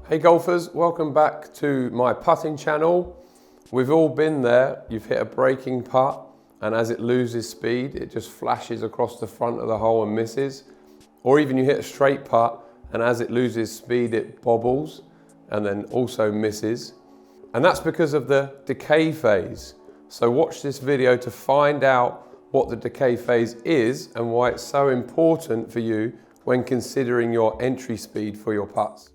Hey golfers, welcome back to my putting channel. We've all been there. You've hit a breaking putt and as it loses speed, it just flashes across the front of the hole and misses. Or even you hit a straight putt and as it loses speed, it bobbles and then also misses. And that's because of the decay phase. So watch this video to find out what the decay phase is and why it's so important for you when considering your entry speed for your putts.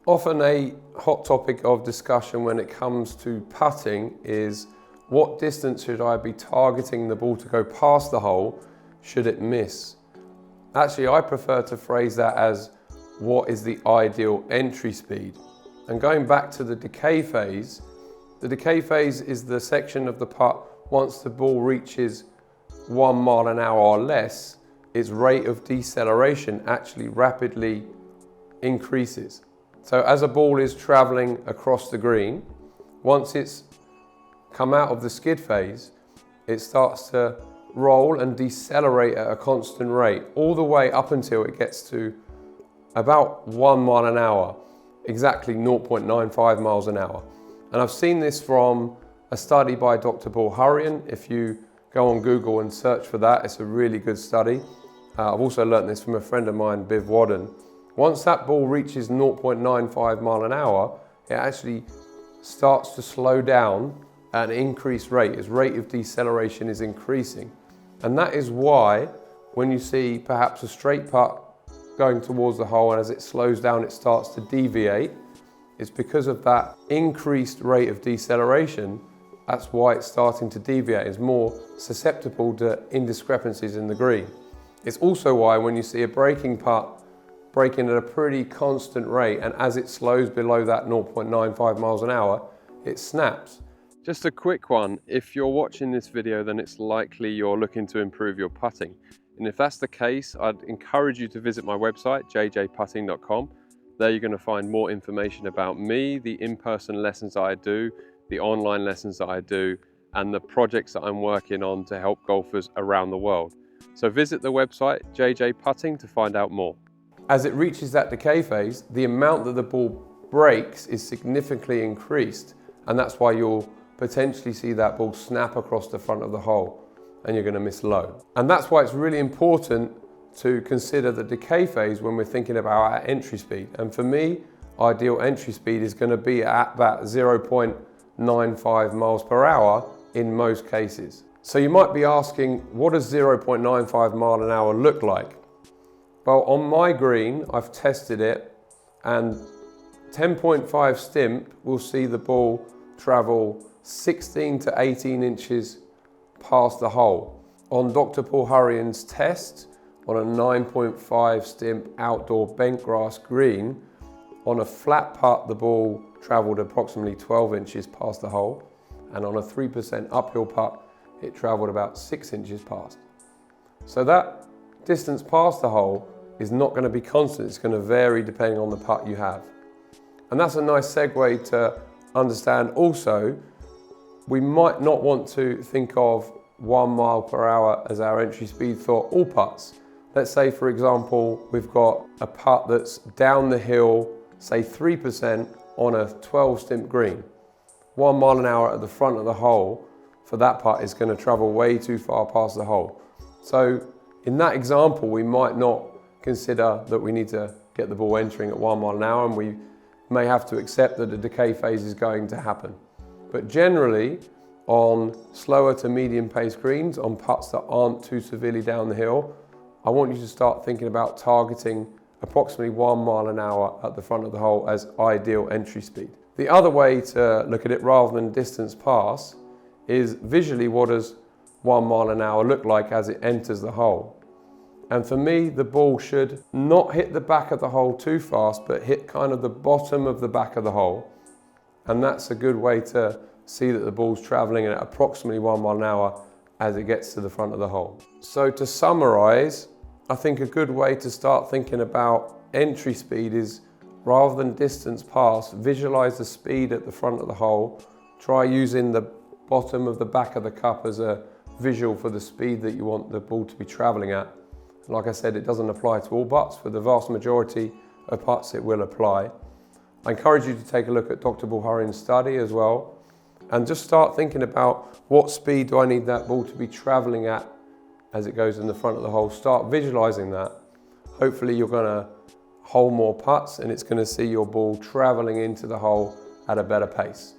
Often a hot topic of discussion when it comes to putting is what distance should I be targeting the ball to go past the hole should it miss? Actually, I prefer to phrase that as what is the ideal entry speed? And going back to the decay phase is the section of the putt once the ball reaches 1 mile an hour or less, its rate of deceleration actually rapidly increases. So as a ball is traveling across the green, once it's come out of the skid phase, it starts to roll and decelerate at a constant rate all the way up until it gets to about 1 mile an hour, exactly 0.95 miles an hour. And I've seen this from a study by Dr. Paul Hurrian. If you go on Google and search for that, it's a really good study. I've also learned this from a friend of mine, Biv Wadden. Once that ball reaches 0.95 mile an hour, it actually starts to slow down at an increased rate. Its rate of deceleration is increasing. And that is why when you see perhaps a straight putt going towards the hole and as it slows down it starts to deviate, it's because of that increased rate of deceleration. That's why it's starting to deviate. It's more susceptible to indiscrepancies in the green. It's also why when you see a breaking putt breaking at a pretty constant rate and as it slows below that 0.95 miles an hour, it snaps. Just a quick one, if you're watching this video then it's likely you're looking to improve your putting. And if that's the case, I'd encourage you to visit my website, jjputting.com. There you're going to find more information about me, the in-person lessons that I do, the online lessons that I do, and the projects that I'm working on to help golfers around the world. So visit the website, jjputting, to find out more. As it reaches that decay phase, the amount that the ball breaks is significantly increased, and that's why you'll potentially see that ball snap across the front of the hole and you're going to miss low. And that's why it's really important to consider the decay phase when we're thinking about our entry speed. And for me, ideal entry speed is going to be at that 0.95 miles per hour in most cases. So you might be asking, what does 0.95 mile an hour look like? Well, on my green, I've tested it, and 10.5 stimp will see the ball travel 16 to 18 inches past the hole. On Dr. Paul Hurrian's test, on a 9.5 stimp outdoor bent grass green, on a flat putt, the ball traveled approximately 12 inches past the hole, and on a 3% uphill putt, it traveled about 6 inches past. So that distance past the hole is not going to be constant. It's going to vary depending on the putt you have. And that's a nice segue to understand also, we might not want to think of 1 mile per hour as our entry speed for all putts. Let's say, for example, we've got a putt that's down the hill, say 3% on a 12 stimp green. 1 mile an hour at the front of the hole for that putt is going to travel way too far past the hole. So in that example, we might not consider that we need to get the ball entering at 1 mile an hour, and we may have to accept that the decay phase is going to happen. But generally, on slower to medium pace greens, on putts that aren't too severely down the hill, I want you to start thinking about targeting approximately 1 mile an hour at the front of the hole as ideal entry speed. The other way to look at it, rather than distance pass, is visually what does 1 mile an hour look like as it enters the hole. And for me, the ball should not hit the back of the hole too fast, but hit kind of the bottom of the back of the hole. And that's a good way to see that the ball's traveling at approximately 1 mile an hour as it gets to the front of the hole. So to summarize, I think a good way to start thinking about entry speed is Rather than distance passed, visualize the speed at the front of the hole. Try using the bottom of the back of the cup as a visual for the speed that you want the ball to be traveling at. And like I said, it doesn't apply to all putts. For the vast majority of putts, it will apply. I encourage you to take a look at Dr. Bulharian's study as well, and just start thinking about what speed do I need that ball to be traveling at as it goes in the front of the hole. Start visualizing that. Hopefully you're going to hole more putts and it's going to see your ball traveling into the hole at a better pace.